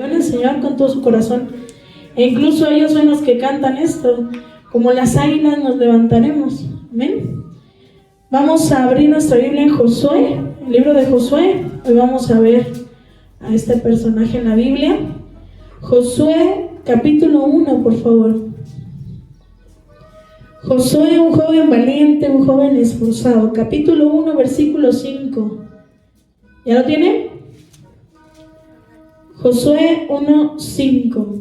al Señor con todo su corazón. E incluso ellos son los que cantan esto: como las águilas nos levantaremos. Amén. Vamos a abrir nuestra Biblia en Josué, el libro de Josué. Hoy vamos a ver a este personaje en la Biblia. Josué, capítulo 1, por favor. Josué, un joven valiente, un joven esforzado. Capítulo 1, versículo 5. ¿Ya lo tiene? Josué 1, 5.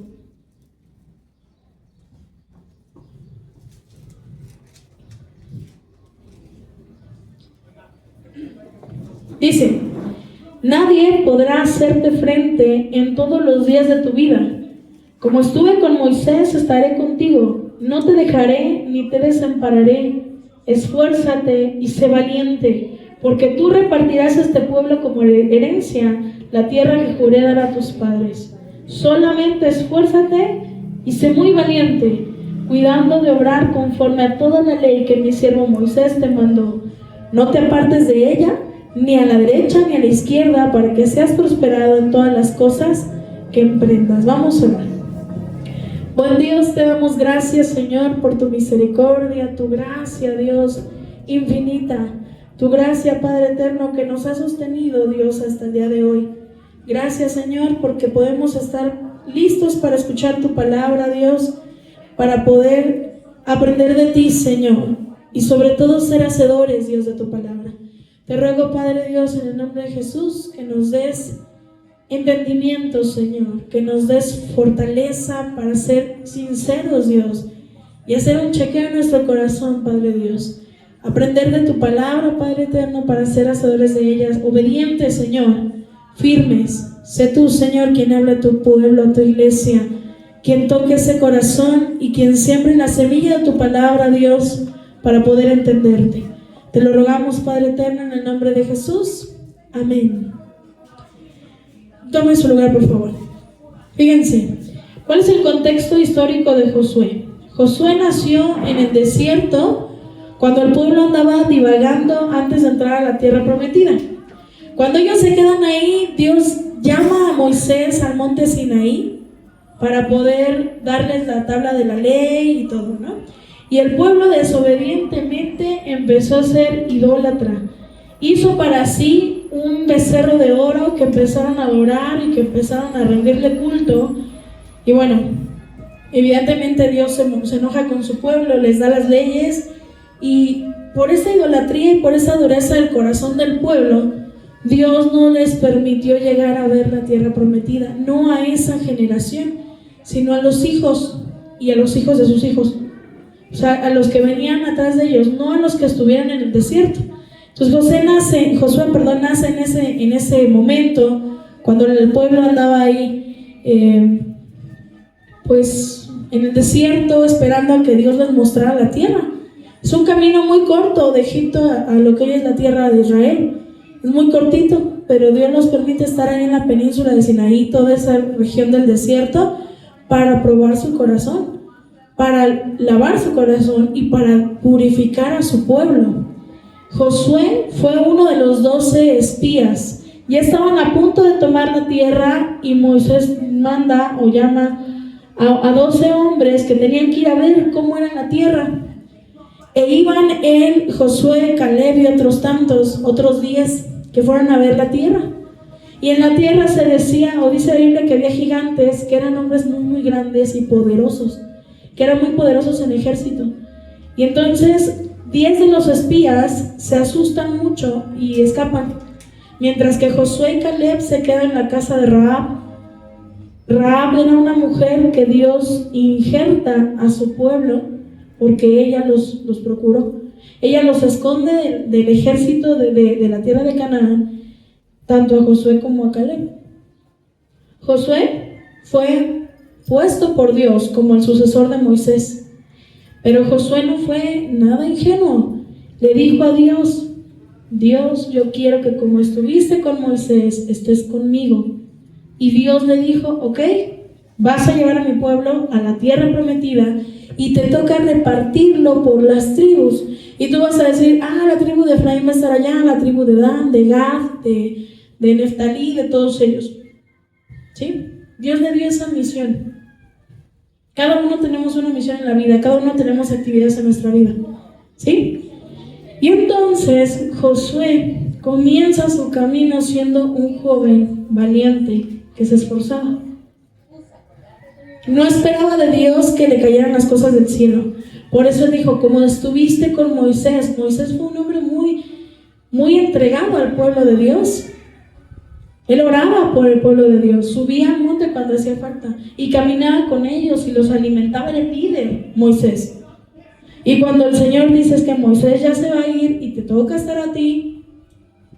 Dice: nadie podrá hacerte frente en todos los días de tu vida. Como estuve con Moisés, estaré contigo. No te dejaré ni te desampararé. Esfuérzate y sé valiente, porque tú repartirás este pueblo como herencia, la tierra que juré dar a tus padres. Solamente esfuérzate y sé muy valiente, cuidando de obrar conforme a toda la ley que mi siervo Moisés te mandó. No te apartes de ella, ni a la derecha ni a la izquierda, para que seas prosperado en todas las cosas que emprendas. Vamos a orar. Buen Dios, te damos gracias, Señor, por tu misericordia, tu gracia, Dios, infinita. Tu gracia, Padre eterno, que nos ha sostenido, Dios, hasta el día de hoy. Gracias, Señor, porque podemos estar listos para escuchar tu palabra, Dios, para poder aprender de ti, Señor, y sobre todo ser hacedores, Dios, de tu palabra. Te ruego, Padre Dios, en el nombre de Jesús, que nos des entendimiento, Señor, que nos des fortaleza para ser sinceros, Dios, y hacer un chequeo en nuestro corazón, Padre Dios. Aprender de tu palabra, Padre eterno, para ser hacedores de ellas, obedientes, Señor, firmes. Sé tú, Señor, quien habla a tu pueblo, a tu iglesia, quien toque ese corazón y quien siembre la semilla de tu palabra, Dios, para poder entenderte. Te lo rogamos, Padre eterno, en el nombre de Jesús. Amén. Tome su lugar, por favor. Fíjense, ¿cuál es el contexto histórico de Josué? Josué nació en el desierto cuando el pueblo andaba divagando antes de entrar a la tierra prometida. Cuando ellos se quedan ahí, Dios llama a Moisés al monte Sinaí para poder darles la tabla de la ley y todo, ¿no? Y el pueblo desobedientemente empezó a ser idólatra. Hizo para sí un becerro de oro que empezaron a adorar y que empezaron a rendirle culto. Y bueno, evidentemente Dios se enoja con su pueblo, les da las leyes, y por esa idolatría y por esa dureza del corazón del pueblo, Dios no les permitió llegar a ver la tierra prometida, no a esa generación, sino a los hijos y a los hijos de sus hijos. O sea, a los que venían atrás de ellos, no a los que estuvieran en el desierto. Entonces Josué nace en ese momento, cuando el pueblo andaba ahí, pues en el desierto, esperando a que Dios les mostrara la tierra. Es un camino muy corto de Egipto a lo que hoy es la tierra de Israel. Es muy cortito, pero Dios nos permite estar ahí en la península de Sinaí, toda esa región del desierto, para probar su corazón, para lavar su corazón y para purificar a su pueblo. Josué fue uno de los 12 espías. Ya estaban a punto de tomar la tierra y Moisés manda o llama a 12 hombres que tenían que ir a ver cómo era la tierra. E iban él, Josué, Caleb y otros 10 que fueron a ver la tierra. Y en la tierra se decía, o dice la Biblia, que había gigantes, que eran hombres muy, muy grandes y poderosos, que eran muy poderosos en ejército. Y entonces 10 de los espías se asustan mucho y escapan, mientras que Josué y Caleb se quedan en la casa de Rahab. Rahab era una mujer que Dios injerta a su pueblo porque ella los procuró. Ella los esconde del ejército de la tierra de Canaán, tanto a Josué como a Caleb. Josué fue puesto por Dios como el sucesor de Moisés, pero Josué no fue nada ingenuo. Le dijo a Dios: Dios, yo quiero que como estuviste con Moisés, estés conmigo. Y Dios le dijo: ok, vas a llevar a mi pueblo a la tierra prometida y te toca repartirlo por las tribus. Y tú vas a decir: la tribu de Efraín va a estar allá, la tribu de Dan, de Gad, de Neftalí, de todos ellos. ¿Sí? Dios le dio esa misión. Cada uno tenemos una misión en la vida, cada uno tenemos actividades en nuestra vida, ¿sí? Y entonces Josué comienza su camino siendo un joven valiente que se esforzaba. No esperaba de Dios que le cayeran las cosas del cielo. Por eso él dijo, como estuviste con Moisés. Moisés fue un hombre muy entregado al pueblo de Dios. Él oraba por el pueblo de Dios, subía al monte cuando hacía falta y caminaba con ellos y los alimentaba. Era el líder, Moisés. Y cuando el Señor dice que Moisés ya se va a ir y te toca estar a ti,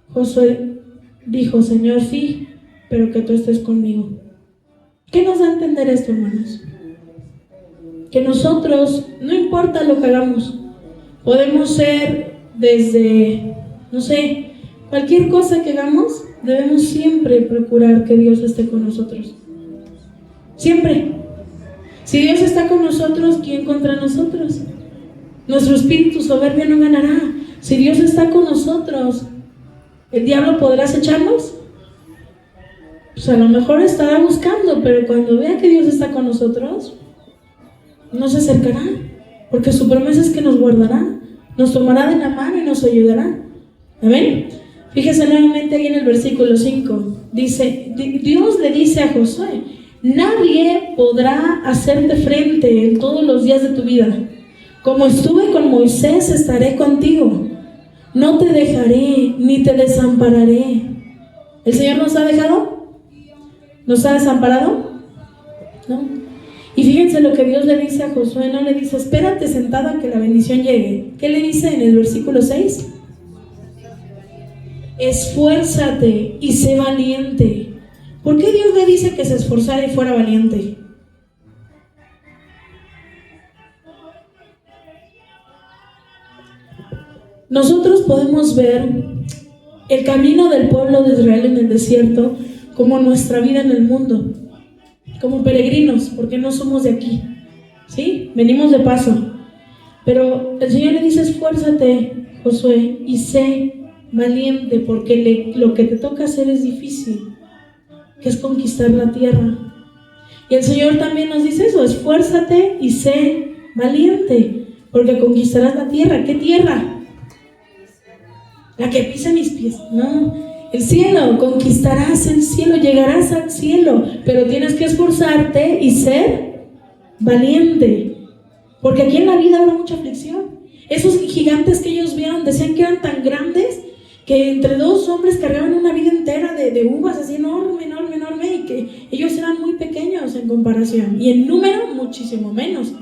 Josué dijo, Señor, sí, pero que tú estés conmigo. ¿Qué nos da a entender esto, hermanos? Que nosotros, no importa lo que hagamos, podemos ser desde, no sé, cualquier cosa que hagamos, debemos siempre procurar que Dios esté con nosotros. Siempre. Si Dios está con nosotros, ¿quién contra nosotros? Nuestro espíritu soberbio no ganará. Si Dios está con nosotros, ¿el diablo podrá acecharnos? Pues a lo mejor estará buscando, pero cuando vea que Dios está con nosotros, no se acercará, porque su promesa es que nos guardará, nos tomará de la mano y nos ayudará. ¿Amén? Fíjese nuevamente ahí en el versículo 5. Dice, Dios le dice a Josué, nadie podrá hacerte frente en todos los días de tu vida. Como estuve con Moisés, estaré contigo. No te dejaré ni te desampararé. ¿El Señor nos ha dejado? ¿Nos ha desamparado? ¿No? Y fíjense lo que Dios le dice a Josué. No le dice, espérate sentado a que la bendición llegue. ¿Qué le dice en el versículo 6? Esfuérzate y sé valiente. ¿Por qué Dios le dice que se esforzara y fuera valiente? Nosotros podemos ver el camino del pueblo de Israel en el desierto como nuestra vida en el mundo, como peregrinos, porque no somos de aquí, ¿sí? Venimos de paso. Pero el Señor le dice, esfuérzate, Josué, y sé valiente, porque lo que te toca hacer es difícil, que es conquistar la tierra. Y el Señor también nos dice eso, esfuérzate y sé valiente, porque conquistarás la tierra. ¿Qué tierra? La que pisa mis pies. No, el cielo, conquistarás el cielo, llegarás al cielo, pero tienes que esforzarte y ser valiente, porque aquí en la vida habrá mucha aflicción. Esos gigantes que ellos vieron decían que eran tan grandes que entre dos hombres cargaban una vida entera de uvas, así enorme, y que ellos eran muy pequeños en comparación, y en número muchísimo menos.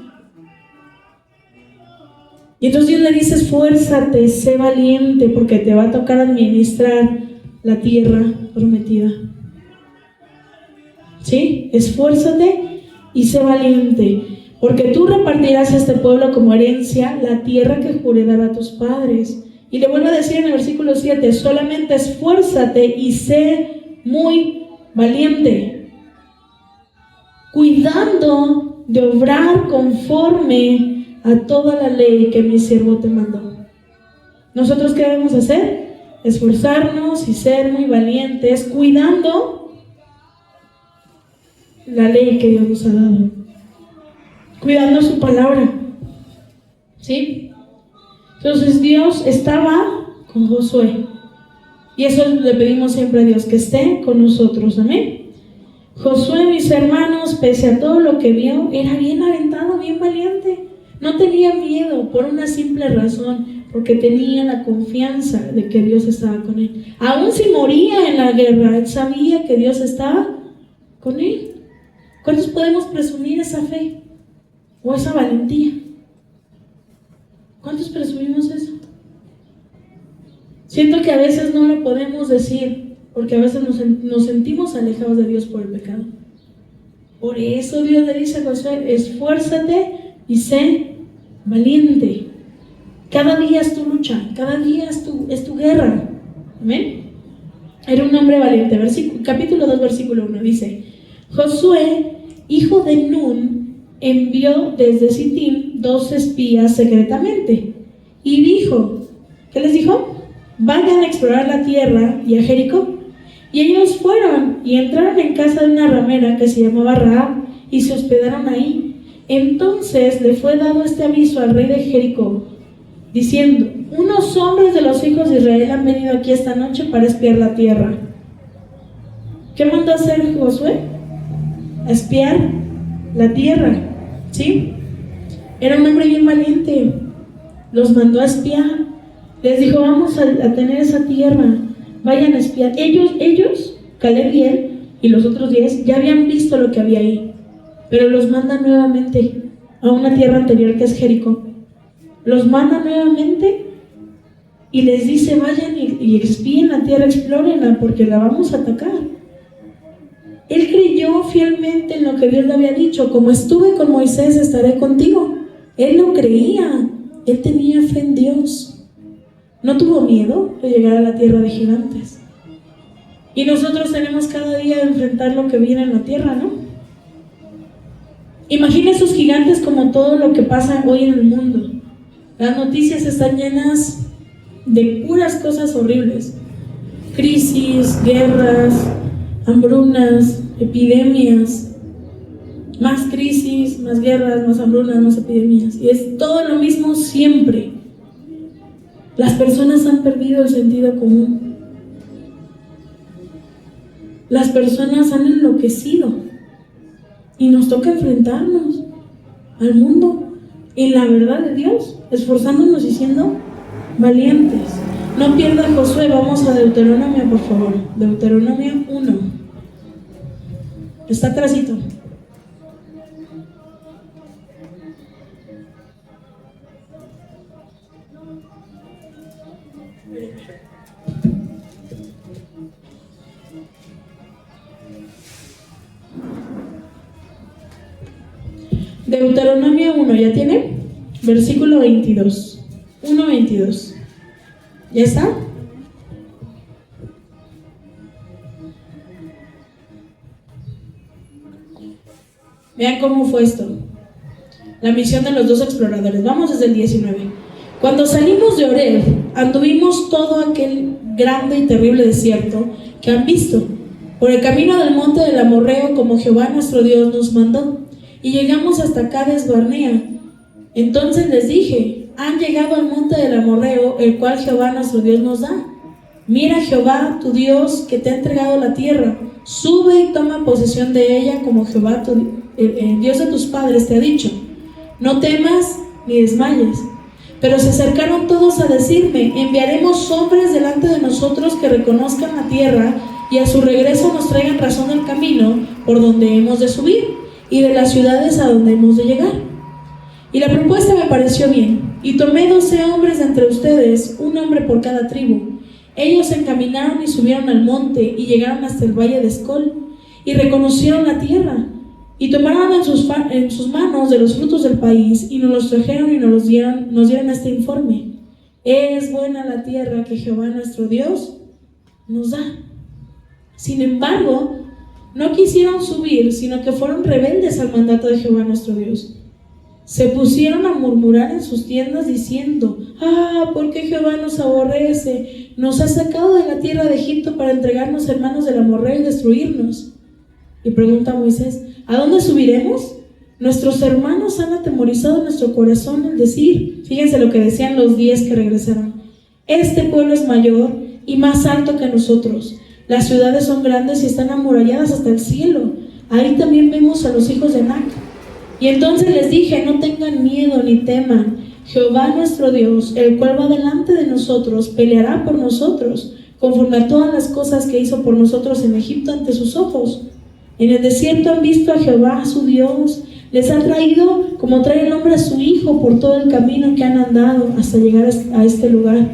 Y entonces Dios le dice, esfuérzate, sé valiente, porque te va a tocar administrar la tierra prometida. ¿Sí? Esfuérzate y sé valiente, porque tú repartirás a este pueblo como herencia la tierra que juré dar a tus padres. Y le vuelvo a decir en el versículo 7, solamente esfuérzate y sé muy valiente, cuidando de obrar conforme a toda la ley que mi siervo te mandó. ¿Nosotros qué debemos hacer? Esforzarnos y ser muy valientes, cuidando la ley que Dios nos ha dado, cuidando su palabra. ¿Sí? Entonces Dios estaba con Josué, y eso le pedimos siempre a Dios, que esté con nosotros. Amén. Josué, mis hermanos, pese a todo lo que vio, era bien aventado, bien valiente. No tenía miedo por una simple razón, porque tenía la confianza de que Dios estaba con él. Aún si moría en la guerra, él sabía que Dios estaba con él. ¿Cuántos podemos presumir esa fe o esa valentía? ¿Cuántos presumimos eso? Siento que a veces no lo podemos decir, porque a veces nos sentimos alejados de Dios por el pecado. Por eso Dios le dice a Josué, esfuérzate y sé valiente. Cada día es tu lucha, cada día es tu guerra. ¿Amén? Era un hombre valiente. Capítulo 2, versículo 1 dice, Josué, hijo de Nun, envió desde Sittim 2 espías secretamente y dijo, ¿qué les dijo? Vayan a explorar la tierra y a Jericó. Y ellos fueron y entraron en casa de una ramera que se llamaba Rahab y se hospedaron ahí. Entonces le fue dado este aviso al rey de Jericó, diciendo: unos hombres de los hijos de Israel han venido aquí esta noche para espiar la tierra. ¿Qué mandó a hacer Josué? A espiar la tierra, ¿sí? Era un hombre bien valiente. Los mandó a espiar. Les dijo: vamos a tener esa tierra, vayan a espiar. Ellos, Caleb y él y los otros 10 ya habían visto lo que había ahí, pero los manda nuevamente a una tierra anterior que es Jericó. Los manda nuevamente y les dice: vayan y espíen la tierra, explórenla, porque la vamos a atacar. Él creyó fielmente en lo que Dios le había dicho: como estuve con Moisés, estaré contigo. Él lo creía, él tenía fe en Dios. No tuvo miedo de llegar a la tierra de gigantes. Y nosotros tenemos cada día enfrentar lo que viene en la tierra, ¿no? Imagina esos gigantes como todo lo que pasa hoy en el mundo. Las noticias están llenas de puras cosas horribles: crisis, guerras, hambrunas, epidemias, más crisis, más guerras, más hambrunas, más epidemias. Y es todo lo mismo siempre. Las personas han perdido el sentido común. Las personas han enloquecido. Y nos toca enfrentarnos al mundo en la verdad de Dios, esforzándonos y siendo valientes. No pierda Josué, vamos a Deuteronomio, por favor. Deuteronomio 1. Está atrásito. Deuteronomio 1, ¿ya tiene? Versículo 22. 1:22. ¿Ya está? Vean cómo fue esto. La misión de los 2 exploradores. Vamos desde el 19. Cuando salimos de Horeb, anduvimos todo aquel grande y terrible desierto que han visto, por el camino del monte del Amorreo, como Jehová nuestro Dios nos mandó, y llegamos hasta Cades Barnea. Entonces les dije: han llegado al monte del Amorreo, el cual Jehová nuestro Dios nos da. Mira, Jehová tu Dios, que te ha entregado la tierra, sube y toma posesión de ella, como Jehová el Dios de tus padres te ha dicho. No temas ni desmayes. Pero se acercaron todos a decirme: enviaremos hombres delante de nosotros que reconozcan la tierra y a su regreso nos traigan razón del camino por donde hemos de subir y de las ciudades a donde hemos de llegar. Y la propuesta me pareció bien, y tomé 12 hombres de entre ustedes, un hombre por cada tribu. Ellos se encaminaron y subieron al monte y llegaron hasta el valle de Escol y reconocieron la tierra y tomaron en sus manos de los frutos del país y nos los trajeron y nos dieron este informe: es buena la tierra que Jehová nuestro Dios nos da. Sin embargo, no quisieron subir, sino que fueron rebeldes al mandato de Jehová nuestro Dios. Se pusieron a murmurar en sus tiendas diciendo: ¿por qué Jehová nos aborrece? Nos ha sacado de la tierra de Egipto para entregarnos en manos del amorreo y destruirnos. Y pregunta Moisés: ¿a dónde subiremos? Nuestros hermanos han atemorizado nuestro corazón al decir. Fíjense lo que decían los 10 que regresaron: este pueblo es mayor y más alto que nosotros. Las ciudades son grandes y están amuralladas hasta el cielo. Ahí también vemos a los hijos de Anac. Y entonces les dije: no tengan miedo ni teman. Jehová nuestro Dios, el cual va delante de nosotros, peleará por nosotros, conforme a todas las cosas que hizo por nosotros en Egipto ante sus ojos. En el desierto han visto a Jehová su Dios. Les ha traído como trae el hombre a su hijo por todo el camino que han andado hasta llegar a este lugar.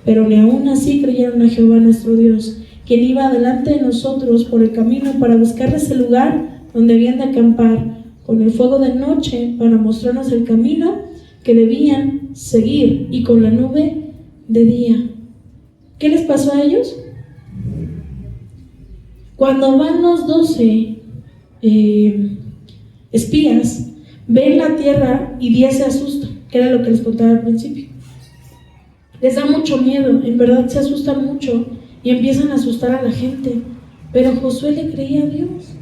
Pero ni aún así creyeron a Jehová nuestro Dios, quien iba delante de nosotros por el camino para buscarles el lugar donde habían de acampar, con el fuego de noche para mostrarnos el camino que debían seguir, y con la nube de día. ¿Qué les pasó a ellos? Cuando van los 12 espías, ven la tierra y 10 se asustan, que era lo que les contaba al principio. Les da mucho miedo, en verdad se asustan mucho y empiezan a asustar a la gente. Pero Josué le creía a Dios,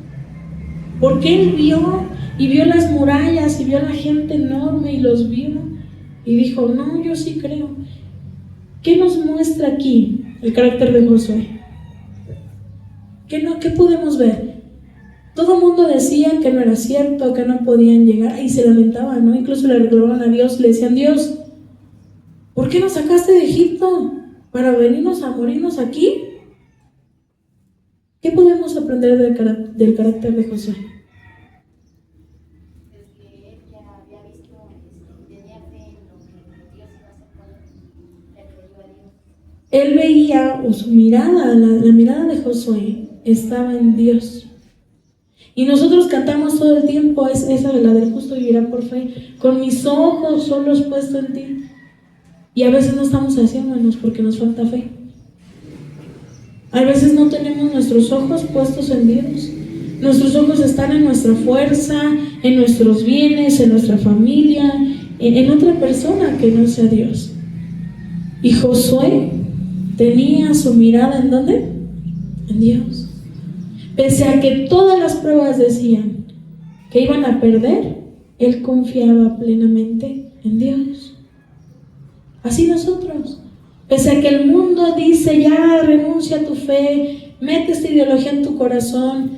porque él vio las murallas y vio a la gente enorme y los vio y dijo, no, yo sí creo. ¿Qué nos muestra aquí el carácter de Josué? ¿Qué podemos ver? Todo el mundo decía que no era cierto, que no podían llegar y se lamentaban, ¿no? Incluso le reclamaban a Dios, le decían, Dios, ¿por qué nos sacaste de Egipto? ¿Para venirnos a morirnos aquí? ¿Qué podemos aprender del carácter de Josué? Que él ya había visto, tenía fe en lo que Dios iba a hacer con él, le creyó a Dios. Él veía, o su mirada, la mirada de Josué estaba en Dios. Y nosotros cantamos todo el tiempo esa de la del justo vivirá por fe. Con mis ojos solos puesto en ti. Y a veces no estamos haciéndonos porque nos falta fe. A veces no tenemos nuestros ojos puestos en Dios. Nuestros ojos están en nuestra fuerza, en nuestros bienes, en nuestra familia, en otra persona que no sea Dios. Y Josué tenía su mirada ¿en dónde? En Dios. Pese a que todas las pruebas decían que iban a perder, él confiaba plenamente en Dios. Así nosotros. Pese a que el mundo dice, ya renuncia a tu fe, mete esta ideología en tu corazón,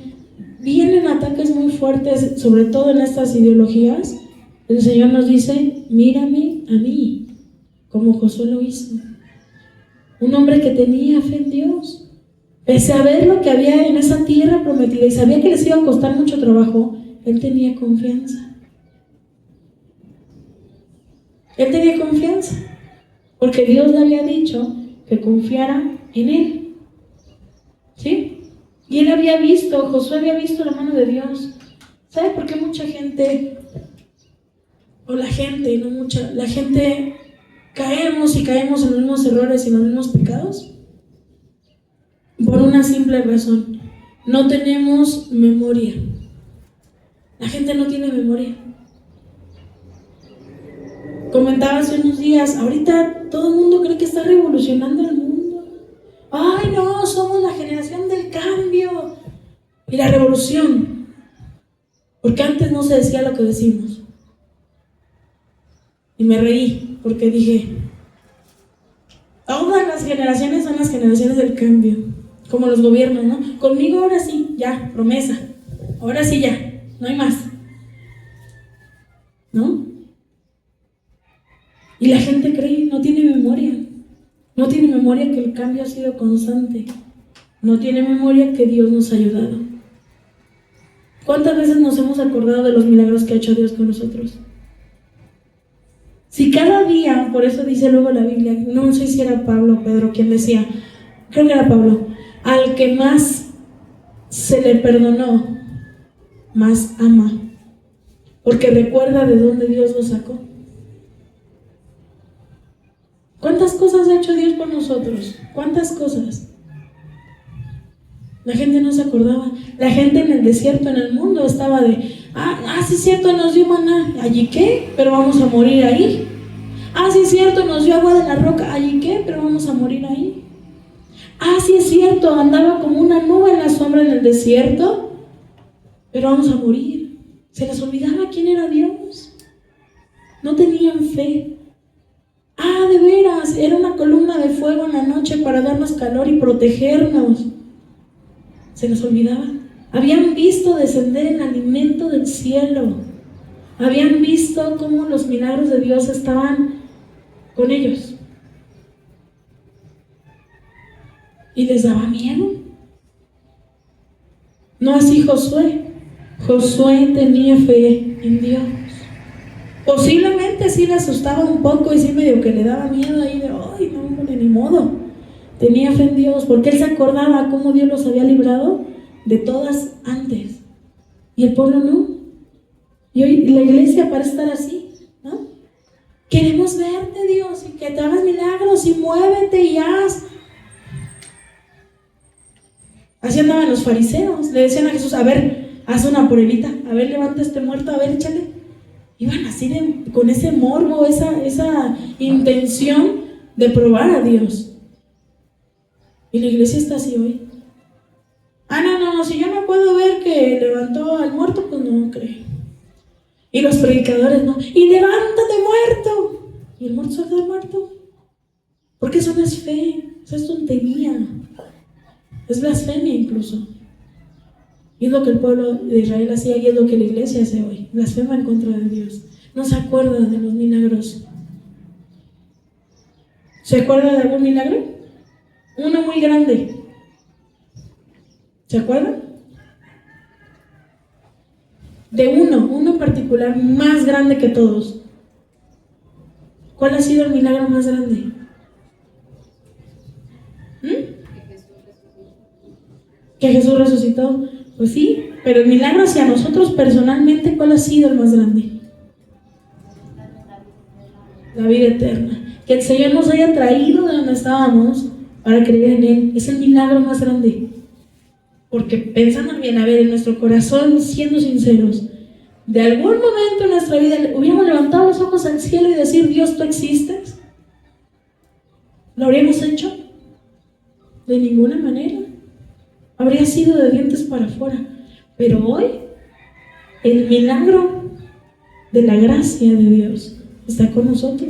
vienen ataques muy fuertes, sobre todo en estas ideologías, el Señor nos dice, mírame a mí, como Josué lo hizo. Un hombre que tenía fe en Dios. Pese a ver lo que había en esa tierra prometida y sabía que les iba a costar mucho trabajo, él tenía confianza. Él tenía confianza, porque Dios le había dicho que confiara en él. ¿Sí? Y él había visto, Josué había visto la mano de Dios. ¿Sabe por qué mucha gente, o la gente caemos en los mismos errores y en los mismos pecados? Por una simple razón, no tenemos memoria. La gente no tiene memoria. Comentaba hace unos días, ahorita todo el mundo cree que está revolucionando el mundo. Ay no, somos la generación del cambio y la revolución. Porque antes no se decía lo que decimos. Y me reí, porque dije, todas las generaciones son las generaciones del cambio. Como los gobiernos, ¿no? Conmigo ahora sí, ya, promesa. Ahora sí ya, no hay más. ¿No? Y la gente cree, no tiene memoria. No tiene memoria que el cambio ha sido constante. No tiene memoria que Dios nos ha ayudado. ¿Cuántas veces nos hemos acordado de los milagros que ha hecho Dios con nosotros? Si cada día, por eso dice luego la Biblia, no sé si era Pablo o Pedro quien decía, creo que era Pablo, al que más se le perdonó, más ama, porque recuerda de dónde Dios lo sacó. ¿Cuántas cosas ha hecho Dios por nosotros? ¿Cuántas cosas? La gente no se acordaba. La gente en el desierto, en el mundo, estaba de, sí es cierto, nos dio maná. ¿Allí qué? Pero vamos a morir ahí. Sí es cierto, nos dio agua de la roca. ¿Allí qué? Pero vamos a morir ahí. Sí es cierto, andaba como una nube en la sombra en el desierto, pero vamos a morir. Se les olvidaba quién era Dios. No tenían fe. De veras, era una columna de fuego en la noche para darnos calor y protegernos. Se les olvidaba. Habían visto descender el alimento del cielo. Habían visto cómo los milagros de Dios estaban con ellos. Y les daba miedo. No así Josué. Josué tenía fe en Dios. Posiblemente sí le asustaba un poco y sí medio que le daba miedo ahí de, ay no, hombre, ni modo. Tenía fe en Dios porque él se acordaba cómo Dios los había librado de todas antes. Y el pueblo no. Y hoy la iglesia parece estar así, ¿no? Queremos verte, Dios, y que te hagas milagros y muévete y haz. Así andaban los fariseos. Le decían a Jesús, a ver, haz una pruebita, a ver, levanta este muerto, a ver, échale. Iban así con ese morbo, esa intención de probar a Dios. Y la iglesia está así hoy. No, si yo no puedo ver que levantó al muerto, pues no creo. Y los predicadores no. Y levántate muerto. Y el muerto sale de muerto. Porque eso no es fe, eso es tontería. Es blasfemia incluso. Y es lo que el pueblo de Israel hacía y es lo que la iglesia hace hoy. Blasfema en contra de Dios. No se acuerda de los milagros. ¿Se acuerda de algún milagro? Uno muy grande. ¿Se acuerda? De uno en particular, más grande que todos. ¿Cuál ha sido el milagro más grande? Que Jesús resucitó. Pues sí, pero el milagro hacia nosotros personalmente, ¿cuál ha sido el más grande? La vida eterna. Que el Señor nos haya traído de donde estábamos para creer en Él. Es el milagro más grande. Porque pensando bien, a ver, en nuestro corazón, siendo sinceros, de algún momento en nuestra vida hubiéramos levantado los ojos al cielo y decir, Dios, ¿tú existes? ¿Lo habríamos hecho? De ninguna manera. Habría sido de dientes para afuera. Pero hoy, el milagro de la gracia de Dios está con nosotros.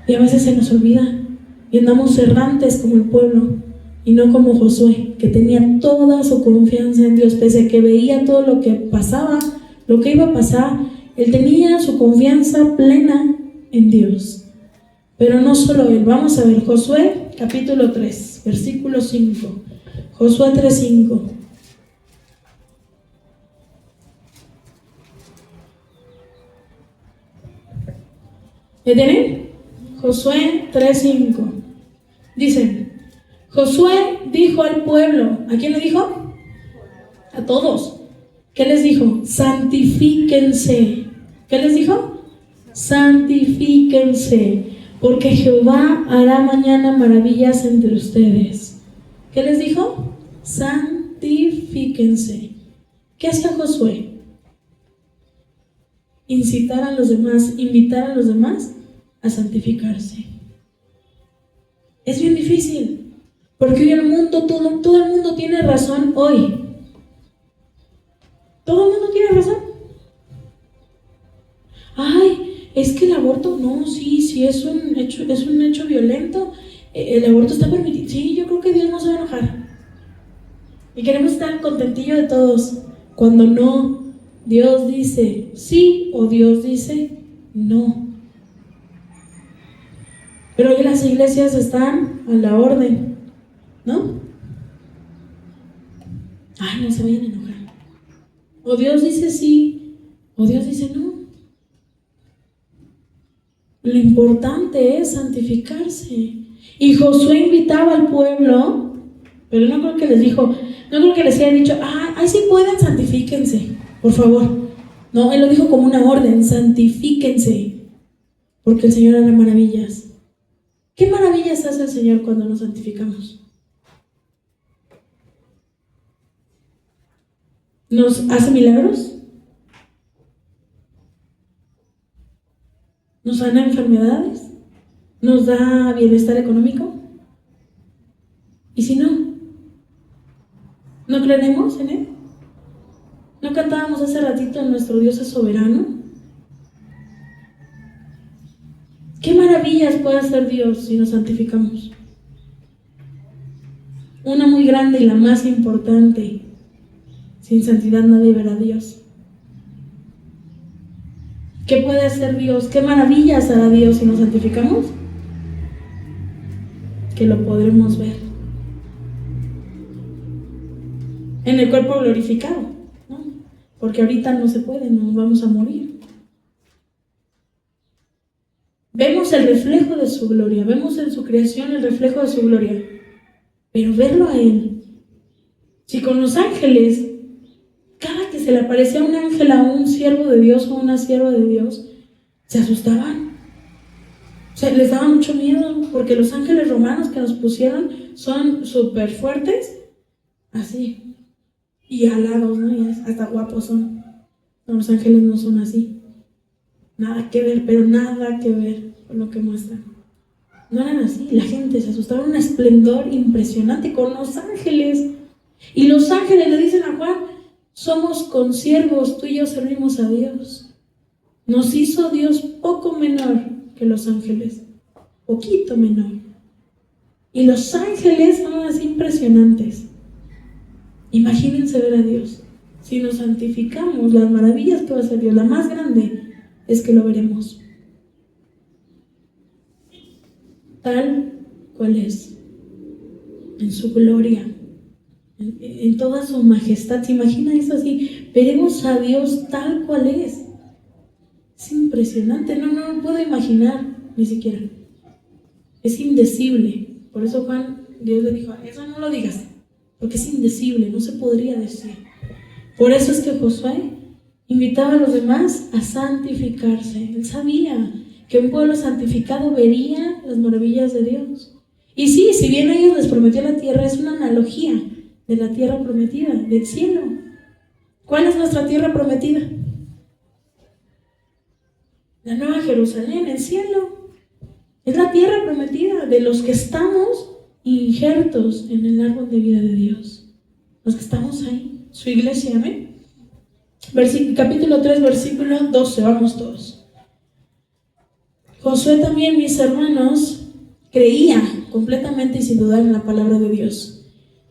Y a veces se nos olvida y andamos errantes como el pueblo y no como Josué, que tenía toda su confianza en Dios, pese a que veía todo lo que pasaba, lo que iba a pasar. Él tenía su confianza plena en Dios. Pero no solo él. Vamos a ver Josué capítulo 3, versículo 5. Josué 3:5. ¿Me tienen? Josué 3:5. Dice, Josué dijo al pueblo, ¿a quién le dijo? A todos. ¿Qué les dijo? Santifíquense. ¿Qué les dijo? Santifíquense, porque Jehová hará mañana maravillas entre ustedes. ¿Qué les dijo? Santifíquense. ¿Qué hacía Josué? Incitar a los demás, invitar a los demás a santificarse. Es bien difícil, porque hoy el mundo, todo el mundo tiene razón hoy. Todo el mundo tiene razón. Ay, es que el aborto, no, sí es un hecho violento. El aborto está permitido. Sí, yo creo que Dios no se va a enojar. Y queremos estar contentillo de todos, cuando no. Dios dice sí o Dios dice no. Pero hoy las iglesias están a la orden, ¿no? Ay, no se vayan a enojar. O Dios dice sí o Dios dice no. Lo importante es santificarse. Y Josué invitaba al pueblo, pero no creo que les dijo, no creo que les haya dicho, ay, si pueden, santifíquense, por favor. No, él lo dijo como una orden, santifíquense, porque el Señor hará maravillas. ¿Qué maravillas hace el Señor cuando nos santificamos? ¿Nos hace milagros? ¿Nos sana enfermedades? ¿Nos da bienestar económico? ¿Y si no? ¿No creeremos en Él? ¿No cantábamos hace ratito nuestro Dios es soberano? ¿Qué maravillas puede hacer Dios si nos santificamos? Una muy grande y la más importante: sin santidad nadie verá a Dios. ¿Qué puede hacer Dios? ¿Qué maravillas hará Dios si nos santificamos? Que lo podremos ver en el cuerpo glorificado, ¿no? Porque ahorita no se puede, nos vamos a morir. Vemos el reflejo de su gloria, vemos en su creación el reflejo de su gloria, pero verlo a Él, si con los ángeles, cada que se le aparecía un ángel a un siervo de Dios o una sierva de Dios, se asustaban. O sea, les daba mucho miedo, porque los ángeles romanos que nos pusieron son súper fuertes, así, y alados, ¿no? Y hasta guapos son. No, los ángeles no son así. Nada que ver, pero nada que ver con lo que muestran. No eran así, la gente se asustaba, un esplendor impresionante con los ángeles. Y los ángeles le dicen a Juan: somos consiervos, tú y yo servimos a Dios. Nos hizo Dios poco menor que los ángeles, poquito menor. Y los ángeles son así impresionantes. Imagínense ver a Dios. Si nos santificamos, las maravillas que va a hacer Dios, la más grande es que lo veremos tal cual es, en su gloria, en toda su majestad. ¿Se imagina eso así? Veremos a Dios tal cual es. Es impresionante, no lo puedo imaginar ni siquiera. Es indecible. Por eso Dios le dijo: eso no lo digas, porque es indecible, no se podría decir. Por eso es que Josué invitaba a los demás a santificarse. Él sabía que un pueblo santificado vería las maravillas de Dios. Y sí, si bien a ellos les prometió la tierra, es una analogía de la tierra prometida, del cielo. ¿Cuál es nuestra tierra prometida? La Nueva Jerusalén, el cielo. Es la tierra prometida de los que estamos injertos en el árbol de vida de Dios. Los que estamos ahí, su iglesia, amén. Capítulo 3, versículo 12, vamos todos. Josué también, mis hermanos, creía completamente y sin dudar en la palabra de Dios.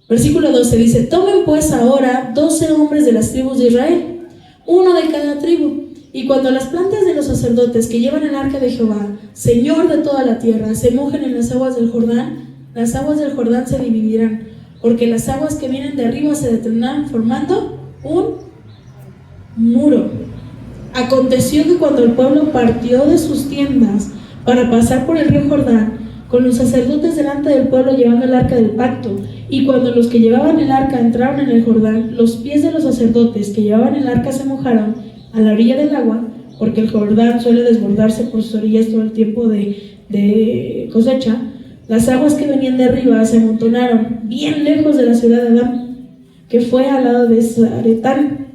Versículo 12 dice: tomen pues ahora 12 hombres de las tribus de Israel, uno de cada tribu, y cuando las plantas de los sacerdotes que llevan el arca de Jehová, Señor de toda la tierra, se mojen en las aguas del Jordán se dividirán, porque las aguas que vienen de arriba se detendrán formando un muro. Aconteció que cuando el pueblo partió de sus tiendas para pasar por el río Jordán, con los sacerdotes delante del pueblo llevando el arca del pacto, y cuando los que llevaban el arca entraron en el Jordán, los pies de los sacerdotes que llevaban el arca se mojaron a la orilla del agua, porque el Jordán suele desbordarse por sus orillas todo el tiempo de cosecha. Las aguas que venían de arriba se amontonaron bien lejos de la ciudad de Adán, que fue al lado de Zaretán,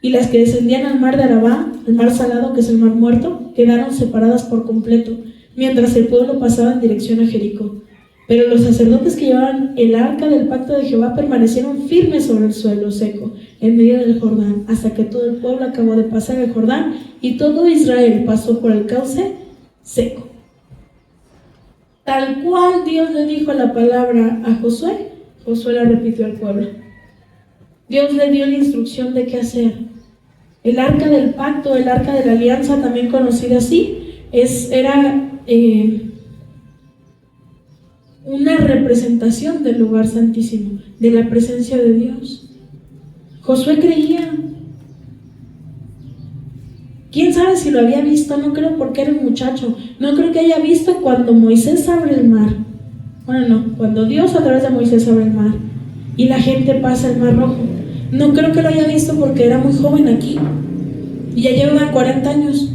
y las que descendían al mar de Arabá, el mar salado, que es el mar muerto, quedaron separadas por completo, mientras el pueblo pasaba en dirección a Jericó. Pero los sacerdotes que llevaban el arca del pacto de Jehová permanecieron firmes sobre el suelo seco, en medio del Jordán, hasta que todo el pueblo acabó de pasar el Jordán, y todo Israel pasó por el cauce seco. Tal cual Dios le dijo la palabra a Josué, Josué la repitió al pueblo. Dios le dio la instrucción de qué hacer. El arca del pacto, el arca de la alianza, también conocida así, era una representación del lugar santísimo, de la presencia de Dios. Josué creía. ¿Quién sabe si lo había visto? No creo, porque era un muchacho. No creo que haya visto cuando Moisés abre el mar. Bueno, no, cuando Dios a través de Moisés abre el mar y la gente pasa el mar rojo. No creo que lo haya visto porque era muy joven aquí y ya lleva 40 años,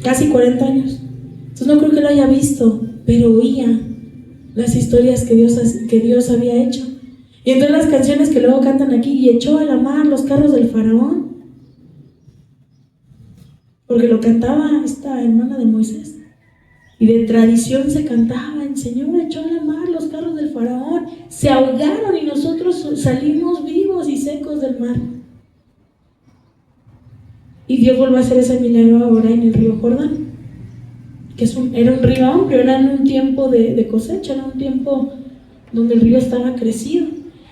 casi 40 años. Entonces no creo que lo haya visto, pero oía las historias que Dios había hecho. Y entonces las canciones que luego cantan aquí: y echó a la mar los carros del faraón, porque lo cantaba esta hermana de Moisés. Y de tradición se cantaba: el Señor echó a la mar los carros del faraón, se ahogaron y nosotros salimos vivos y secos del mar. Y Dios vuelve a hacer ese milagro ahora en el río Jordán, que era un río amplio, era en un tiempo de cosecha, era un tiempo donde el río estaba crecido,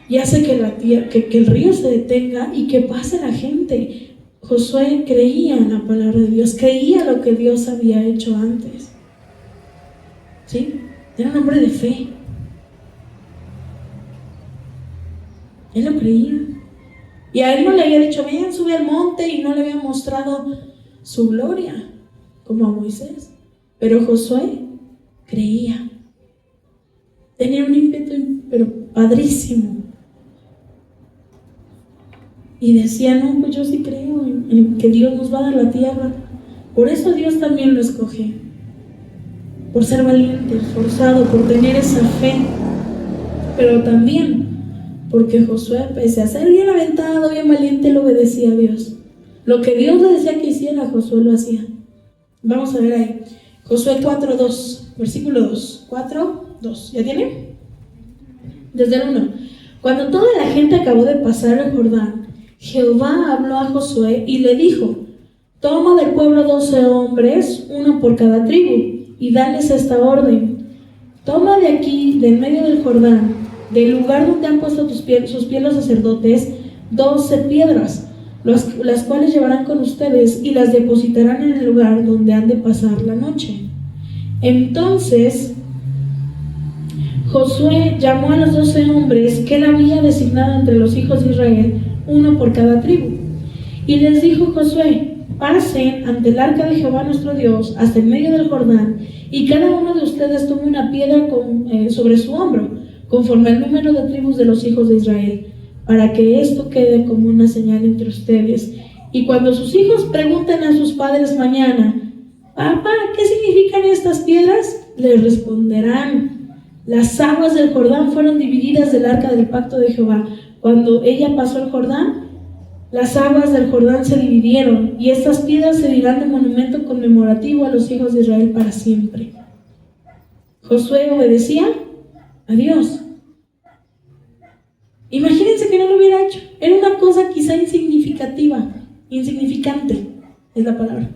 y hace que el río se detenga y que pase la gente. Josué creía en la palabra de Dios, creía lo que Dios había hecho antes. ¿Sí? Era un hombre de fe. Él lo creía. Y a él no le había dicho: ven, sube al monte, y no le había mostrado su gloria como a Moisés. Pero Josué creía. Tenía un ímpetu, pero padrísimo. Y decía: no, pues yo sí creo en que Dios nos va a dar la tierra. Por eso Dios también lo escoge. Por ser valiente, esforzado, por tener esa fe. Pero también porque Josué, pese a ser bien aventado, bien valiente, le obedecía a Dios. Lo que Dios le decía que hiciera, Josué lo hacía. Vamos a ver ahí. Josué 4:2, versículo 2. 4:2. ¿Ya tiene? Desde el 1. Cuando toda la gente acabó de pasar el Jordán, Jehová habló a Josué y le dijo: toma del pueblo 12 hombres, uno por cada tribu, y dales esta orden: toma de aquí, del medio del Jordán, del lugar donde han puesto sus pies los sacerdotes, 12 piedras, las cuales llevarán con ustedes y las depositarán en el lugar donde han de pasar la noche. Entonces Josué llamó a los 12 hombres que él había designado entre los hijos de Israel, uno por cada tribu, y les dijo Josué: pasen ante el arca de Jehová nuestro Dios hasta el medio del Jordán, y cada uno de ustedes tome una piedra sobre su hombro, conforme al número de tribus de los hijos de Israel, para que esto quede como una señal entre ustedes. Y cuando sus hijos pregunten a sus padres mañana: papá, ¿qué significan estas piedras?, les responderán: las aguas del Jordán fueron divididas del arca del pacto de Jehová. Cuando ella pasó el Jordán, las aguas del Jordán se dividieron, y estas piedras servirán de monumento conmemorativo a los hijos de Israel para siempre. Josué obedecía a Dios. Imagínense que no lo hubiera hecho. Era una cosa quizá insignificante es la palabra.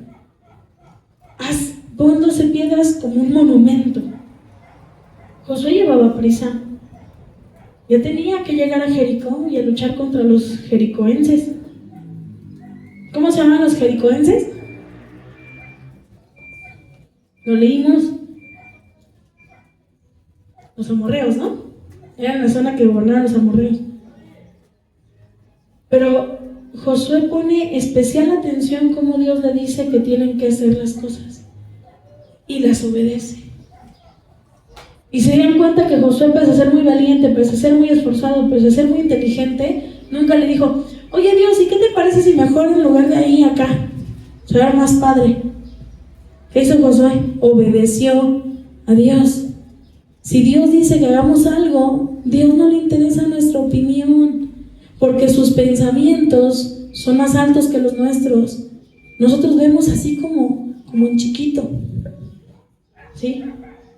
Pon 12 piedras como un monumento. Josué llevaba prisa. Ya tenía que llegar a Jericó y a luchar contra los jericoenses. ¿Cómo se llaman los jericoenses? Lo leímos. Los amorreos, ¿no? Era la zona que gobernaban los amorreos. Pero Josué pone especial atención cómo Dios le dice que tienen que hacer las cosas, y las obedece. Y se dieron cuenta que Josué, pese a ser muy valiente, pese a ser muy esforzado, pese a ser muy inteligente, nunca le dijo: oye Dios, ¿y qué te parece si mejor en lugar de ahí acá? Será más padre. ¿Qué hizo Josué? Obedeció a Dios. Si Dios dice que hagamos algo, Dios no le interesa nuestra opinión, porque sus pensamientos son más altos que los nuestros. Nosotros vemos así como en chiquito, ¿sí?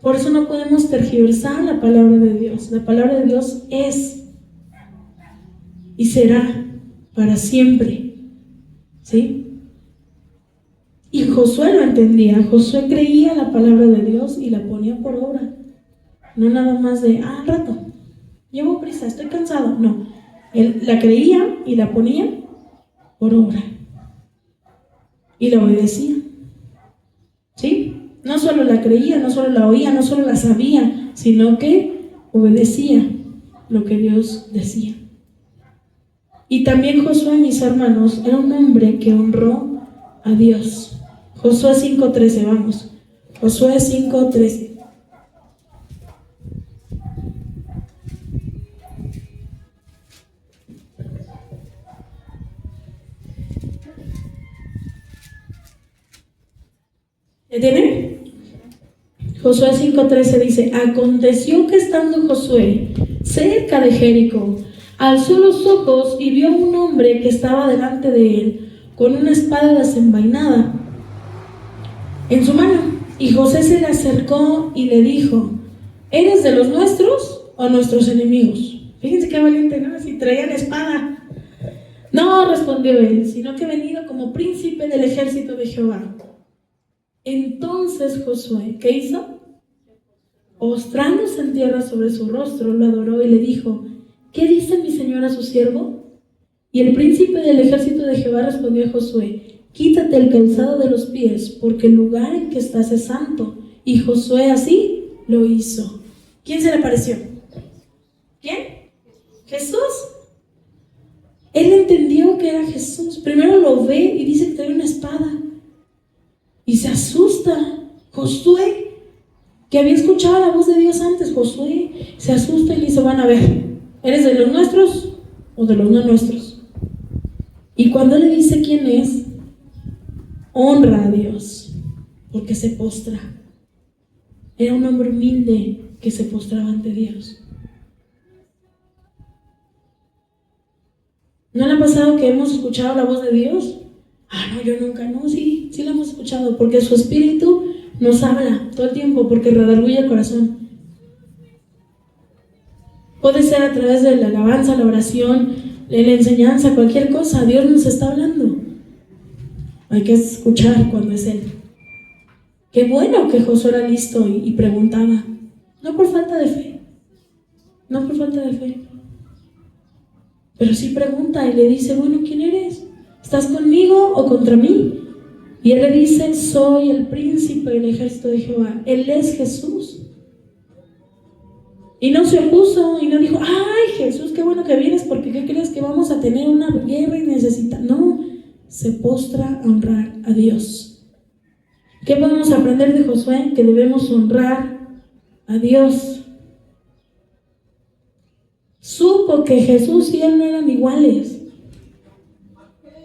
Por eso no podemos tergiversar la palabra de Dios. La palabra de Dios es y será para siempre, ¿sí? Y Josué lo entendía. Josué creía la palabra de Dios y la ponía por obra. No nada más de, al rato, llevo prisa, estoy cansado. No, él la creía y la ponía por obra. Y la obedecía, ¿sí? No solo la creía, no solo la oía, no solo la sabía, sino que obedecía lo que Dios decía. Y también Josué, mis hermanos, era un hombre que honró a Dios. Josué 5:13, vamos. Josué 5:13. ¿Ya tiene? Josué 5:13 dice: aconteció que estando Josué cerca de Jericó, alzó los ojos y vio a un hombre que estaba delante de él con una espada desenvainada en su mano. Y Josué se le acercó y le dijo: ¿eres de los nuestros o nuestros enemigos? Fíjense qué valiente, ¿no? Si traían espada. No, respondió él, sino que he venido como príncipe del ejército de Jehová. Entonces Josué, ¿qué hizo? Postrándose en tierra sobre su rostro, lo adoró y le dijo: ¿qué dice mi señor a su siervo? Y el príncipe del ejército de Jehová respondió a Josué: quítate el calzado de los pies, porque el lugar en que estás es santo. Y Josué así lo hizo. ¿Quién se le apareció? ¿Quién? Jesús. Él entendió que era Jesús. Primero lo ve y dice que trae una espada. Y se asusta. Josué, que había escuchado la voz de Dios antes, Josué se asusta y le dice: van a ver, ¿eres de los nuestros o de los no nuestros? Y cuando le dice quién es, honra a Dios, porque se postra. Era un hombre humilde que se postraba ante Dios. ¿No le ha pasado que hemos escuchado la voz de Dios? Ah, no, yo nunca. No, sí la hemos escuchado, porque su espíritu nos habla todo el tiempo porque redarguye el corazón. Puede ser a través de la alabanza, la oración, de la enseñanza, cualquier cosa. Dios nos está hablando. Hay que escuchar cuando es Él. Qué bueno que Josué era listo y preguntaba. No por falta de fe. No por falta de fe. Pero sí pregunta y le dice, bueno, ¿quién eres? ¿Estás conmigo o contra mí? Y él le dice, soy el príncipe del ejército de Jehová. Él es Jesús. Y no se opuso y no dijo, ay Jesús, qué bueno que vienes porque ¿qué crees que vamos a tener una guerra y necesita? No, se postra a honrar a Dios. ¿Qué podemos aprender de Josué? Que debemos honrar a Dios. Supo que Jesús y él no eran iguales,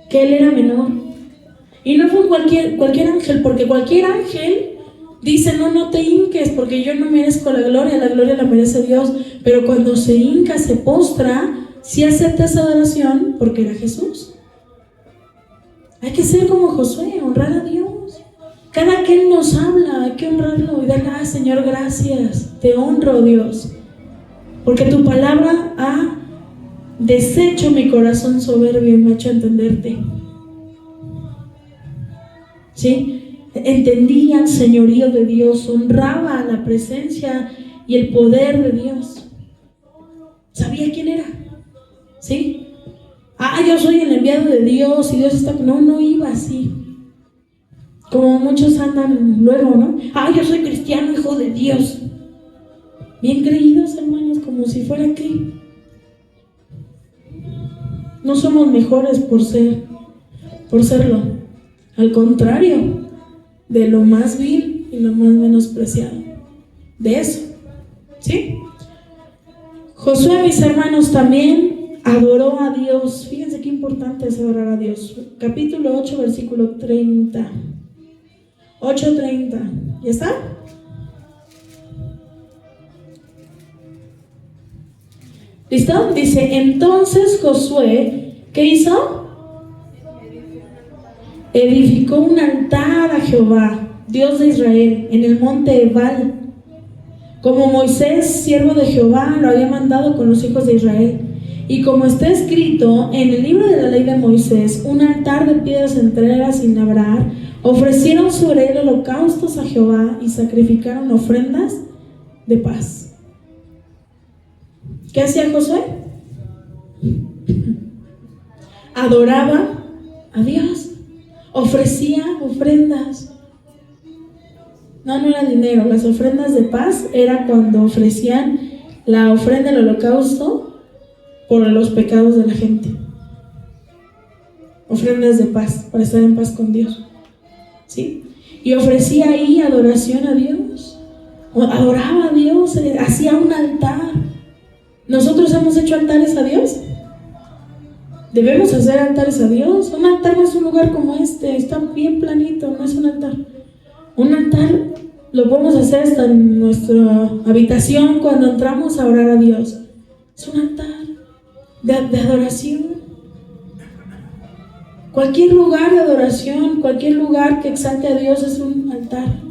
que él era menor. Y no fue cualquier ángel, porque cualquier ángel dice, no te hinques, porque yo no merezco la gloria la merece Dios. Pero cuando se hinca, se postra, sí acepta esa adoración, porque era Jesús. Hay que ser como Josué, honrar a Dios. Cada que Él nos habla, hay que honrarlo y darle, Señor, gracias, te honro, Dios, porque tu palabra ha deshecho mi corazón soberbio y me ha hecho entenderte. ¿Sí? Entendía el señorío de Dios, honraba la presencia y el poder de Dios. Sabía quién era. ¿Sí? Yo soy el enviado de Dios y Dios está... No iba así. Como muchos andan luego, ¿no? Yo soy cristiano, hijo de Dios. Bien creídos, hermanos, como si fuera aquí. No somos mejores por serlo. Al contrario, de lo más vil y lo más menospreciado. De eso. ¿Sí? Josué, mis hermanos, también adoró a Dios. Fíjense qué importante es adorar a Dios. Capítulo 8, versículo 30. 8:30. ¿Ya está? ¿Listo? Dice, entonces Josué, ¿qué hizo? Edificó un altar a Jehová, Dios de Israel, en el monte Ebal, como Moisés, siervo de Jehová, lo había mandado con los hijos de Israel. Y como está escrito en el libro de la ley de Moisés, un altar de piedras enteras sin labrar, ofrecieron sobre él holocaustos a Jehová y sacrificaron ofrendas de paz. ¿Qué hacía Josué? Adoraba a Dios, ofrecía ofrendas. No era dinero. Las ofrendas de paz era cuando ofrecían la ofrenda del holocausto por los pecados de la gente. Ofrendas de paz, para estar en paz con Dios. ¿Sí? Y ofrecía ahí adoración a Dios. Adoraba a Dios, hacía un altar. ¿Nosotros hemos hecho altares a Dios? Debemos hacer altares a Dios. Un altar no es un lugar como este, está bien planito, no es un altar. Un altar lo podemos hacer hasta en nuestra habitación cuando entramos a orar a Dios. Es un altar de adoración. Cualquier lugar de adoración, cualquier lugar que exalte a Dios es un altar.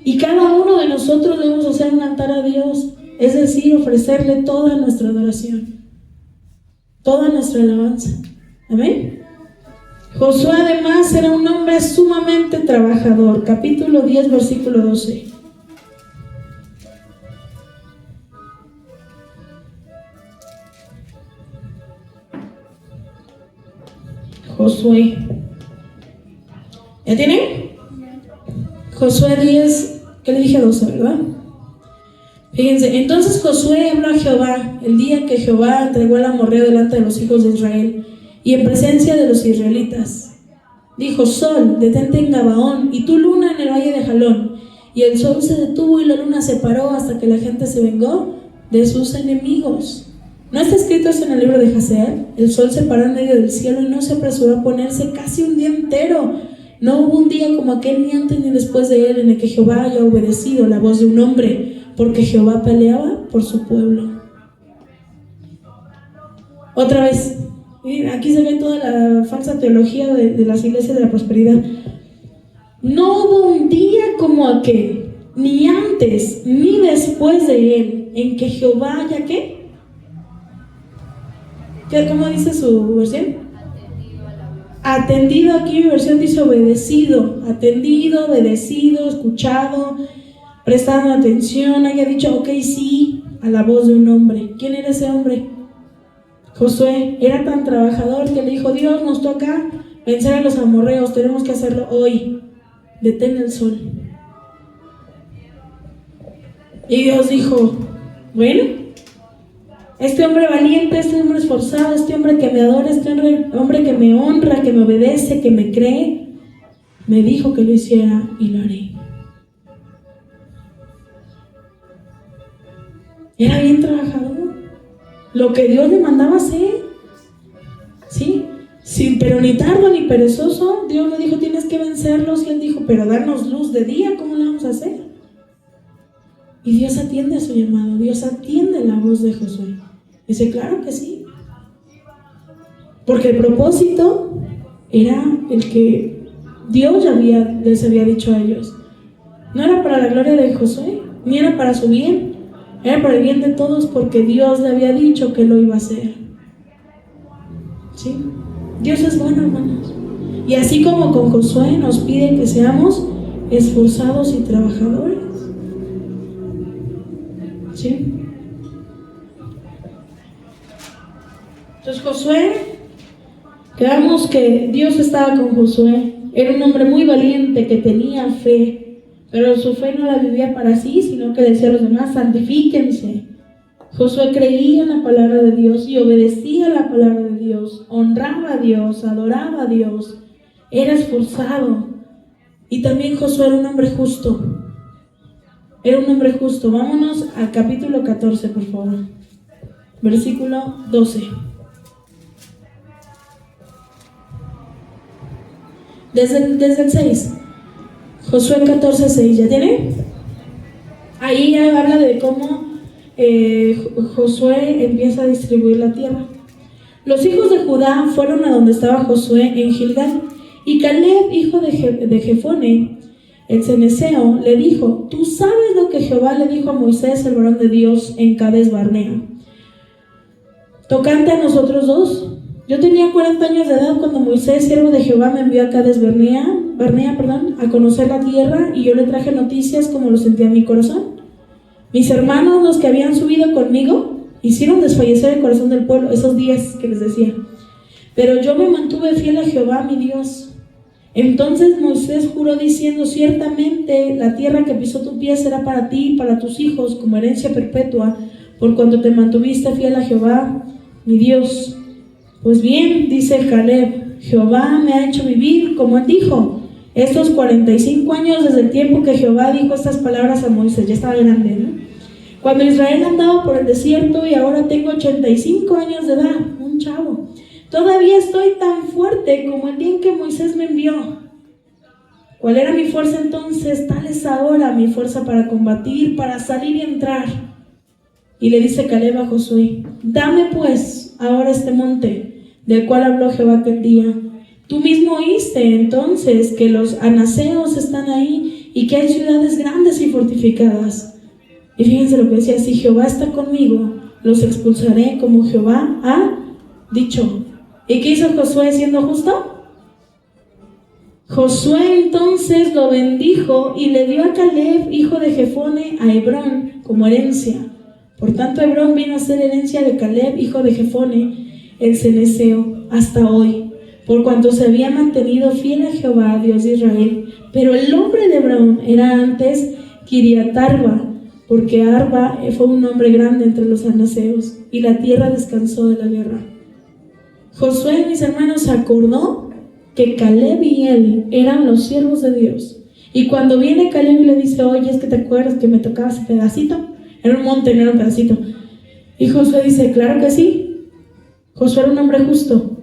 Y cada uno de nosotros debemos hacer un altar a Dios, es decir, ofrecerle toda nuestra adoración, toda nuestra alabanza. Amén. Josué además era un hombre sumamente trabajador. Capítulo 10, versículo 12. Josué. ¿Ya tienen? Josué 10, ¿qué le dije? 12, ¿verdad? Fíjense, entonces Josué habló a Jehová el día que Jehová entregó al amorreo delante de los hijos de Israel y en presencia de los israelitas. Dijo, sol, detente en Gabaón, y tú luna en el valle de Jalón. Y el sol se detuvo y la luna se paró hasta que la gente se vengó de sus enemigos. ¿No está escrito eso en el libro de Jasear? El sol se paró en medio del cielo y no se apresuró a ponerse casi un día entero. No hubo un día como aquel ni antes ni después de él en el que Jehová haya obedecido la voz de un hombre, porque Jehová peleaba por su pueblo. Otra vez, aquí se ve toda la falsa teología de las iglesias de la prosperidad. No hubo un día como aquel, ni antes ni después de él, en que Jehová haya ¿qué? ¿Cómo dice su versión? Atendido, aquí mi versión dice obedecido, atendido, obedecido, escuchado, prestando atención, haya dicho ok, sí, a la voz de un hombre. ¿Quién era ese hombre? Josué. Era tan trabajador que le dijo: Dios, nos toca vencer a los amorreos, tenemos que hacerlo hoy. Detén el sol. Y Dios dijo: bueno, este hombre valiente, este hombre esforzado, este hombre que me adora, este hombre que me honra, que me obedece, que me cree, me dijo que lo hiciera y lo haré. Era bien trabajador. Lo que Dios le mandaba hacer, ¿sí? Sin pero ni tardo ni perezoso. Dios le dijo: tienes que vencerlos. Y él dijo: pero darnos luz de día, ¿cómo lo vamos a hacer? Y Dios atiende a su llamado. Dios atiende la voz de Josué. Dice: claro que sí. Porque el propósito era el que Dios les había dicho a ellos. No era para la gloria de Josué, ni era para su bien. Era para el bien de todos, porque Dios le había dicho que lo iba a hacer. ¿Sí? Dios es bueno, hermanos. Y así como con Josué nos pide que seamos esforzados y trabajadores. ¿Sí? Entonces Josué, creamos que Dios estaba con Josué. Era un hombre muy valiente que tenía fe. Pero su fe no la vivía para sí, sino que decía a los demás: santifíquense. Josué creía en la palabra de Dios y obedecía la palabra de Dios, honraba a Dios, adoraba a Dios, era esforzado. Y también Josué era un hombre justo. Era un hombre justo. Vámonos al capítulo 14, por favor. Versículo 12. Desde el 6. Josué 14:6, ¿ya tiene? Ahí ya habla de cómo Josué empieza a distribuir la tierra. Los hijos de Judá fueron a donde estaba Josué en Gilgal, y Caleb, hijo de Jefone, el ceneseo, le dijo: tú sabes lo que Jehová le dijo a Moisés, el varón de Dios, en Cades Barnea, tocante a nosotros dos. Yo tenía 40 años de edad cuando Moisés, siervo de Jehová, me envió a Cades Barnea, a conocer la tierra, y yo le traje noticias como lo sentía en mi corazón. Mis hermanos, los que habían subido conmigo, hicieron desfallecer el corazón del pueblo esos días que les decía. Pero yo me mantuve fiel a Jehová, mi Dios. Entonces Moisés juró diciendo: ciertamente la tierra que pisó tu pie será para ti y para tus hijos como herencia perpetua, por cuanto te mantuviste fiel a Jehová, mi Dios. Pues bien, dice Caleb, Jehová me ha hecho vivir, como él dijo, estos 45 años desde el tiempo que Jehová dijo estas palabras a Moisés. Ya estaba grande, ¿no? Cuando Israel andaba por el desierto, y ahora tengo 85 años de edad, un chavo. Todavía estoy tan fuerte como el día en que Moisés me envió. ¿Cuál era mi fuerza entonces? Tal es ahora mi fuerza para combatir, para salir y entrar. Y le dice Caleb a Josué: dame pues ahora este monte del cual habló Jehová aquel día. Tú mismo oíste entonces que los anaseos están ahí y que hay ciudades grandes y fortificadas. Y fíjense lo que decía: si Jehová está conmigo, los expulsaré como Jehová ha dicho. ¿Y qué hizo Josué siendo justo? Josué entonces lo bendijo y le dio a Caleb, hijo de Jefone, a Hebrón como herencia. Por tanto, Hebrón vino a ser herencia de Caleb, hijo de Jefone, el ceneseo, hasta hoy, por cuanto se había mantenido fiel a Jehová, Dios de Israel. Pero el nombre de Hebrón era antes Kiriat Arba, porque Arba fue un nombre grande entre los anaseos, y la tierra descansó de la guerra. Josué, mis hermanos, acordó que Caleb y él eran los siervos de Dios. Y cuando viene Caleb y le dice: oye, es que te acuerdas que me tocaba ese pedacito, era un monte, no era un pedacito. Y Josué dice: claro que sí. Josué era un hombre justo,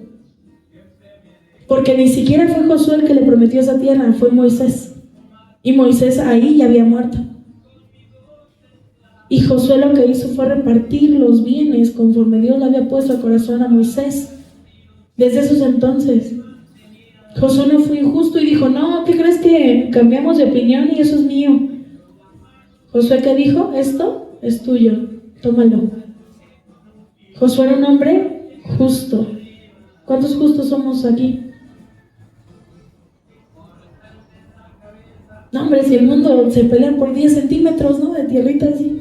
porque ni siquiera fue Josué el que le prometió esa tierra, fue Moisés. Y Moisés ahí ya había muerto. Y Josué lo que hizo fue repartir los bienes conforme Dios le había puesto al corazón a Moisés. Desde esos entonces, Josué no fue injusto y dijo, no, ¿qué crees que cambiamos de opinión y eso es mío? Josué, ¿qué dijo? Esto es tuyo, tómalo. Josué era un hombre justo. ¿Cuántos justos somos aquí? No, hombre, si el mundo se pelea por 10 centímetros, ¿no? De tierrita así.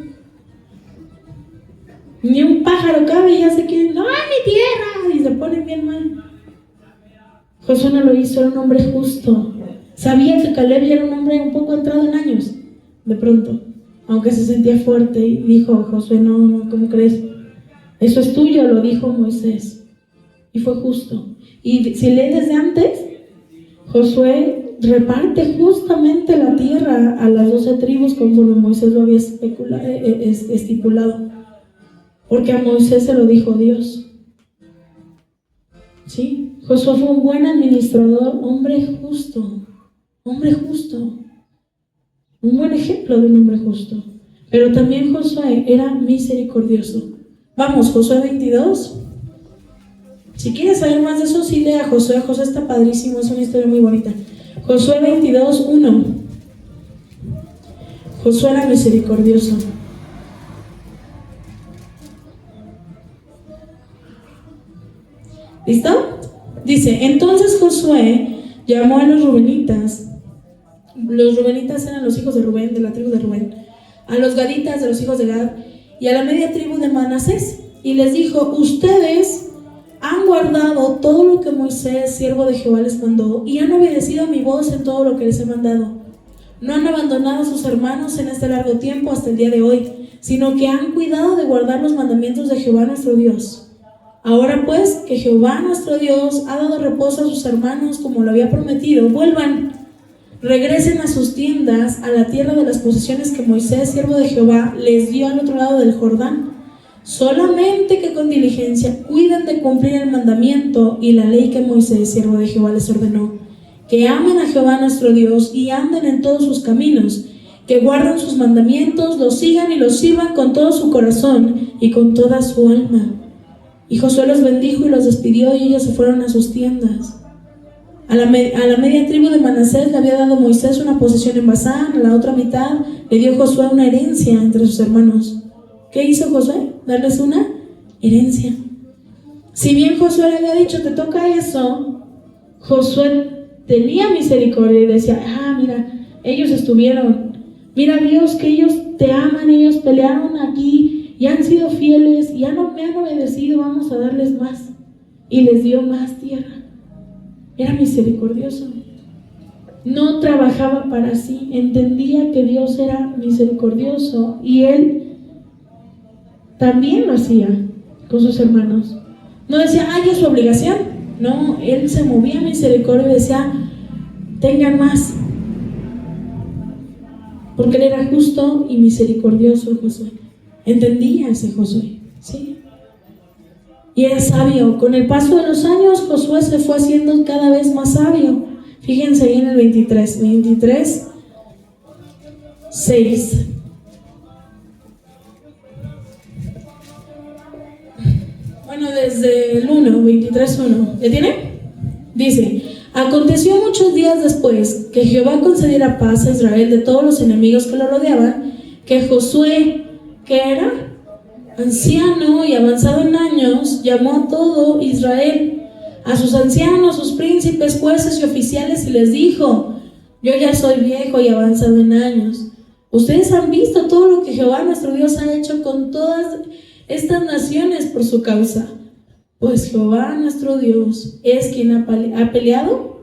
Ni un pájaro cabe y ya se quieren, ¡no, mi tierra! Y se ponen bien mal. Josué no lo hizo, era un hombre justo. Sabía que Caleb ya era un hombre un poco entrado en años, de pronto, aunque se sentía fuerte, y dijo, Josué, no, ¿cómo crees? Eso es tuyo, lo dijo Moisés, y fue justo. Y si lees desde antes, Josué reparte justamente la tierra a las 12 tribus conforme Moisés lo había estipulado, porque a Moisés se lo dijo Dios. ¿Sí? Josué fue un buen administrador, hombre justo, un buen ejemplo de un hombre justo. Pero también Josué era misericordioso. Vamos, Josué 22. Si quieres saber más de eso, sí lea Josué. Josué está padrísimo, es una historia muy bonita. Josué 22, 1. Josué era misericordioso. ¿Listo? Dice, entonces Josué llamó a los rubenitas. Los rubenitas eran los hijos de Rubén, de la tribu de Rubén. A los gaditas, de los hijos de Gad. Y a la media tribu de Manasés. Y les dijo, ustedes han guardado todo lo que Moisés, siervo de Jehová, les mandó, y han obedecido a mi voz en todo lo que les he mandado. No han abandonado a sus hermanos en este largo tiempo hasta el día de hoy, sino que han cuidado de guardar los mandamientos de Jehová nuestro Dios. Ahora pues, que Jehová nuestro Dios ha dado reposo a sus hermanos como lo había prometido, vuelvan, regresen a sus tiendas, a la tierra de las posesiones que Moisés, siervo de Jehová, les dio al otro lado del Jordán. Solamente que con diligencia cuiden de cumplir el mandamiento y la ley que Moisés, siervo de Jehová, les ordenó, que amen a Jehová nuestro Dios y anden en todos sus caminos, que guarden sus mandamientos, los sigan y los sirvan con todo su corazón y con toda su alma. Y Josué los bendijo y los despidió, y ellos se fueron a sus tiendas. A la media tribu de Manasés le había dado Moisés una posesión en Basán, a la otra mitad le dio Josué una herencia entre sus hermanos. ¿Qué hizo Josué? Darles una herencia. Si bien Josué le había dicho, te toca eso, Josué tenía misericordia y decía, mira, ellos estuvieron, mira Dios, que ellos te aman, ellos pelearon aquí y han sido fieles y me han obedecido, vamos a darles más. Y les dio más tierra. Era misericordioso. No trabajaba para sí, entendía que Dios era misericordioso y él también lo hacía con sus hermanos. No decía, es su obligación. No, él se movía en misericordia y decía, tengan más. Porque él era justo y misericordioso, Josué. Entendía ese Josué, ¿sí? Y era sabio. Con el paso de los años, Josué se fue haciendo cada vez más sabio. Fíjense ahí en el 23, 6. Bueno, desde el 23:1. ¿Ya tiene? Dice, aconteció muchos días después que Jehová concediera paz a Israel de todos los enemigos que lo rodeaban, que Josué, que era anciano y avanzado en años, llamó a todo Israel, a sus ancianos, sus príncipes, jueces y oficiales, y les dijo, yo ya soy viejo y avanzado en años. Ustedes han visto todo lo que Jehová nuestro Dios ha hecho con todas estas naciones por su causa. Pues Jehová nuestro Dios es quien ha peleado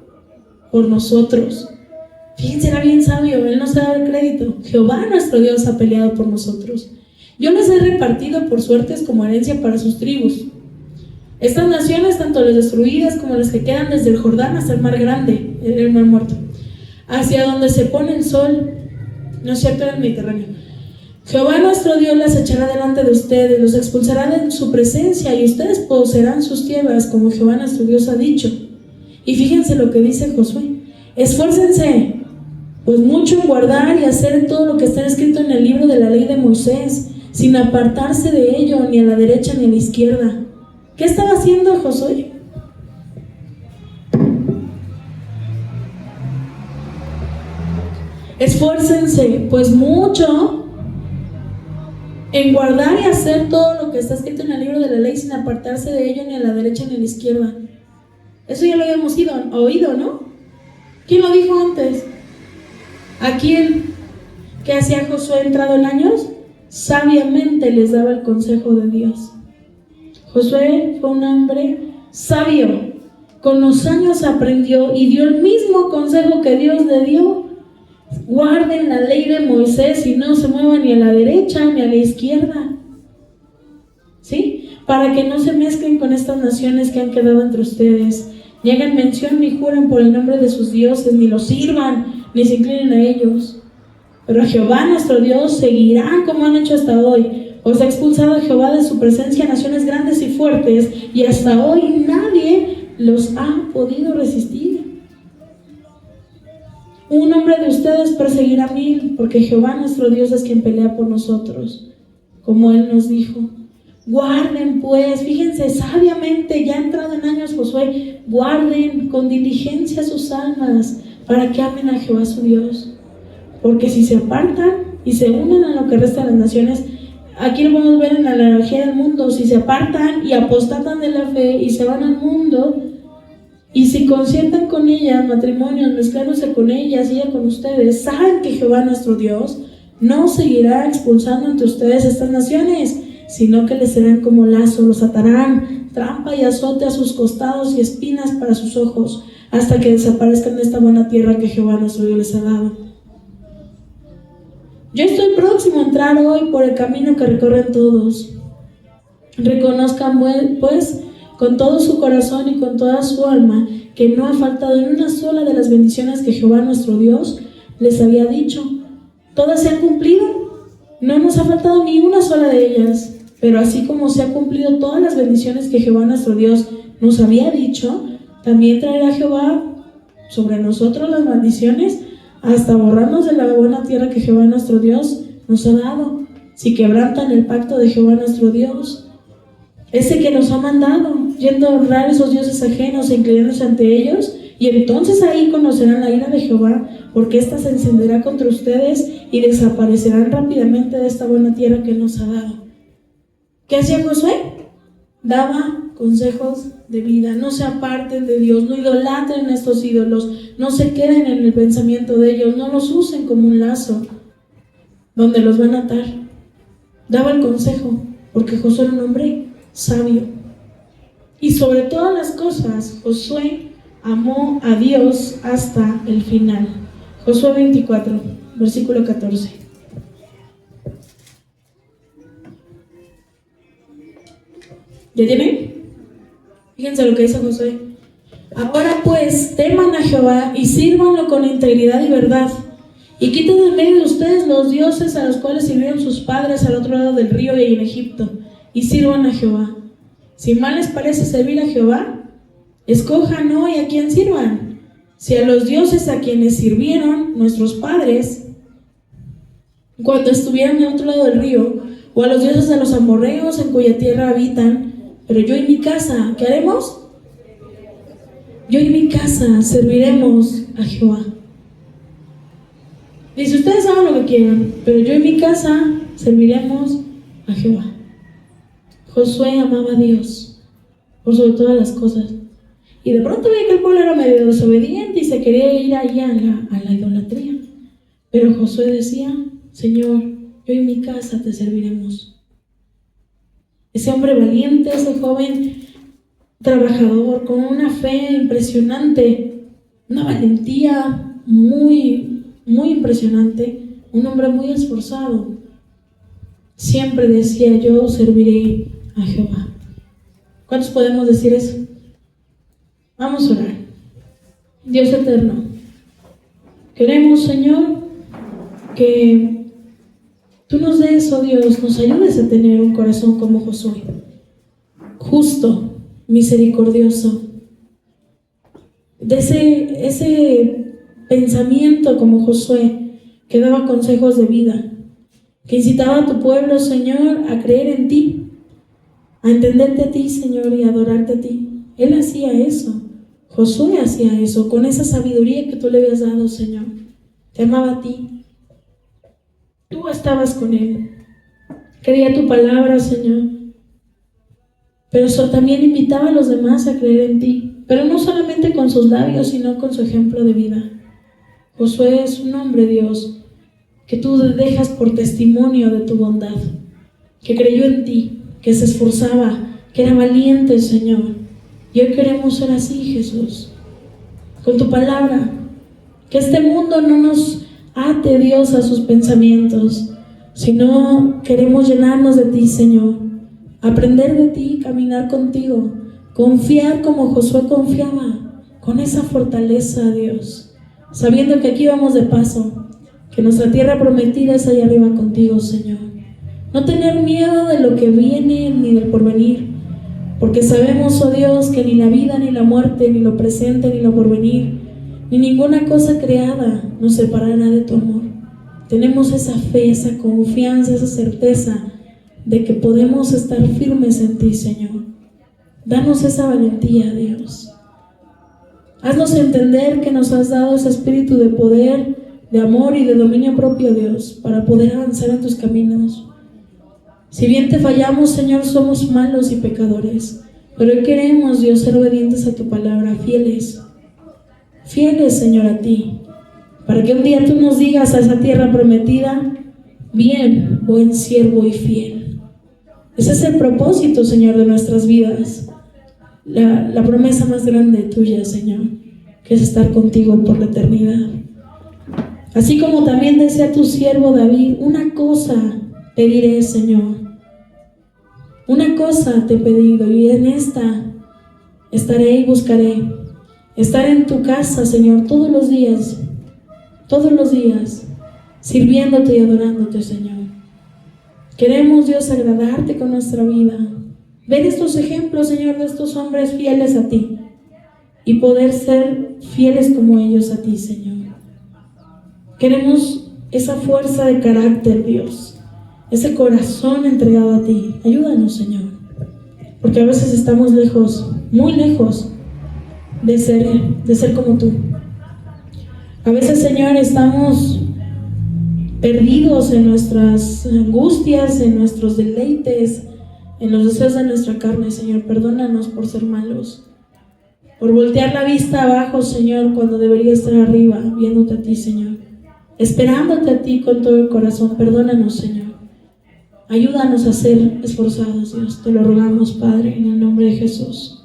por nosotros. Fíjense, era bien sabio, él no se da el crédito. Jehová nuestro Dios ha peleado por nosotros. Yo les he repartido por suertes como herencia para sus tribus. Estas naciones, tanto las destruidas como las que quedan desde el Jordán hasta el mar grande, el mar muerto, hacia donde se pone el sol, no es cierto, en el Mediterráneo. Jehová nuestro Dios las echará delante de ustedes, los expulsará de su presencia y ustedes poseerán sus tierras como Jehová nuestro Dios ha dicho. Y fíjense lo que dice Josué, esfuércense pues mucho en guardar y hacer todo lo que está escrito en el libro de la ley de Moisés, sin apartarse de ello ni a la derecha ni a la izquierda. ¿Qué estaba haciendo Josué? Esfuércense, pues mucho en guardar y hacer todo lo que está escrito en el libro de la ley, sin apartarse de ello ni a la derecha ni a la izquierda. Eso ya lo habíamos oído, ¿no? ¿Quién lo dijo antes? ¿A quién? ¿Qué hacía Josué entrado en años? Sabiamente les daba el consejo de Dios. Josué fue un hombre sabio. Con los años aprendió y dio el mismo consejo que Dios le dio. Guarden la ley de Moisés y no se muevan ni a la derecha ni a la izquierda. ¿Sí? Para que no se mezclen con estas naciones que han quedado entre ustedes. Ni hagan mención ni juren por el nombre de sus dioses, ni los sirvan, ni se inclinen a ellos. Pero a Jehová nuestro Dios seguirán como han hecho hasta hoy. Os ha expulsado a Jehová de su presencia a naciones grandes y fuertes, y hasta hoy nadie los ha podido resistir. Un hombre de ustedes perseguirá 1000, porque Jehová nuestro Dios es quien pelea por nosotros, como Él nos dijo. Guarden pues, fíjense, sabiamente, ya entrado en años Josué, guarden con diligencia sus almas, para que amen a Jehová su Dios. Porque si se apartan y se unen a lo que resta de las naciones, aquí lo podemos ver en la analogía del mundo, si se apartan y apostatan de la fe y se van al mundo, y si consientan con ellas matrimonios, mezclándose con ellas y ella con ustedes, saben que Jehová nuestro Dios no seguirá expulsando entre ustedes estas naciones, sino que les serán como lazo, los atarán, trampa y azote a sus costados y espinas para sus ojos, hasta que desaparezcan de esta buena tierra que Jehová nuestro Dios les ha dado. Yo estoy próximo a entrar hoy por el camino que recorren todos. Reconozcan pues con todo su corazón y con toda su alma que no ha faltado ni una sola de las bendiciones que Jehová nuestro Dios les había dicho. Todas se han cumplido, no nos ha faltado ni una sola de ellas. Pero así como se han cumplido todas las bendiciones que Jehová nuestro Dios nos había dicho, también traerá Jehová sobre nosotros las maldiciones, hasta borrarnos de la buena tierra que Jehová nuestro Dios nos ha dado, si quebrantan el pacto de Jehová nuestro Dios, ese que nos ha mandado, yendo a honrar esos dioses ajenos e inclinándose ante ellos, y entonces ahí conocerán la ira de Jehová, porque ésta se encenderá contra ustedes y desaparecerán rápidamente de esta buena tierra que Él nos ha dado. ¿Qué hacía Josué? Daba consejos de vida. No se aparten de Dios, no idolatren a estos ídolos, no se queden en el pensamiento de ellos, no los usen como un lazo donde los van a atar. Daba el consejo, porque Josué era un hombre sabio. Y sobre todas las cosas, Josué amó a Dios hasta el final. Josué 24, versículo 14. ¿Ya tienen? Fíjense lo que dice Josué. Ahora pues, teman a Jehová y sírvanlo con integridad y verdad. Y quiten de en medio de ustedes los dioses a los cuales sirvieron sus padres al otro lado del río y en Egipto, y sirvan a Jehová. Si mal les parece servir a Jehová, escojan hoy a quién sirvan. Si a los dioses a quienes sirvieron nuestros padres cuando estuvieron al otro lado del río, o a los dioses de los amorreos en cuya tierra habitan, pero yo y mi casa, ¿qué haremos? Yo y mi casa serviremos a Jehová. Dice, ustedes hagan lo que quieran, pero yo y mi casa serviremos a Jehová. Josué amaba a Dios por sobre todas las cosas. Y de pronto veía que el pueblo era medio desobediente y se quería ir allá a la idolatría. Pero Josué decía, Señor, yo y mi casa te serviremos. Ese hombre valiente, ese joven trabajador, con una fe impresionante, una valentía muy impresionante, un hombre muy esforzado, siempre decía, yo serviré a Jehová. ¿Cuántos podemos decir eso? Vamos a orar. Dios eterno, queremos, Señor, que Tú nos des, oh Dios, nos ayudes a tener un corazón como Josué, justo, misericordioso, de ese pensamiento como Josué, que daba consejos de vida, que incitaba a tu pueblo, Señor, a creer en ti, a entenderte a ti, Señor, y a adorarte a ti. Él hacía eso, Josué hacía eso, con esa sabiduría que tú le habías dado, Señor. te amaba a ti. Tú estabas con él. Creía tu palabra, Señor. Pero eso también invitaba a los demás a creer en ti. Pero no solamente con sus labios, sino con su ejemplo de vida. Josué es un hombre, Dios, que tú dejas por testimonio de tu bondad, que creyó en ti, que se esforzaba, que era valiente, Señor. Y hoy queremos ser así, Jesús, con tu palabra. Que este mundo no nos ate, Dios, a sus pensamientos, sino queremos llenarnos de ti, Señor, aprender de ti, caminar contigo, confiar como Josué confiaba, con esa fortaleza, Dios, sabiendo que aquí vamos de paso, que nuestra tierra prometida es allá arriba contigo, Señor. No tener miedo de lo que viene ni del porvenir, porque sabemos, oh Dios, que ni la vida, ni la muerte, ni lo presente, ni lo porvenir, ni ninguna cosa creada nos separará de tu amor. Tenemos esa fe, esa confianza, esa certeza de que podemos estar firmes en ti, Señor. Danos esa valentía, Dios. Haznos entender que nos has dado ese espíritu de poder, de amor y de dominio propio, Dios, para poder avanzar en tus caminos. Si bien te fallamos, Señor, somos malos y pecadores, pero hoy queremos, Dios, ser obedientes a tu palabra, fieles, Señor, a ti, para que un día tú nos digas a esa tierra prometida: bien, buen siervo y fiel. Ese es el propósito, Señor, de nuestras vidas, la promesa más grande tuya, Señor, que es estar contigo por la eternidad. Así como también decía tu siervo David: una cosa pediré, Señor, una cosa te he pedido, y en esta estaré y buscaré, estar en tu casa, Señor, todos los días, sirviéndote y adorándote, Señor. Queremos, Dios, agradarte con nuestra vida, ver estos ejemplos, Señor, de estos hombres fieles a ti, y poder ser fieles como ellos a ti, Señor. Queremos esa fuerza de carácter, Dios, ese corazón entregado a ti. Ayúdanos, Señor, porque a veces estamos lejos, muy lejos de ser como tú. A veces, Señor, estamos perdidos en nuestras angustias, en nuestros deleites, en los deseos de nuestra carne, Señor. Perdónanos por ser malos, por voltear la vista abajo, Señor, cuando debería estar arriba, viéndote a ti, Señor, esperándote a ti con todo el corazón. Perdónanos, Señor. Ayúdanos a ser esforzados, Dios. Te lo rogamos, Padre, en el nombre de Jesús.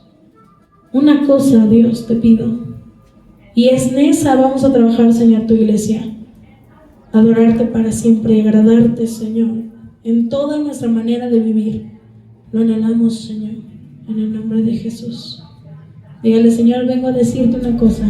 Una cosa, Dios, te pido, y en esa vamos a trabajar, Señor, tu iglesia: adorarte para siempre y agradarte, Señor, en toda nuestra manera de vivir. Lo anhelamos, Señor, en el nombre de Jesús. Dígale: Señor, vengo a decirte una cosa.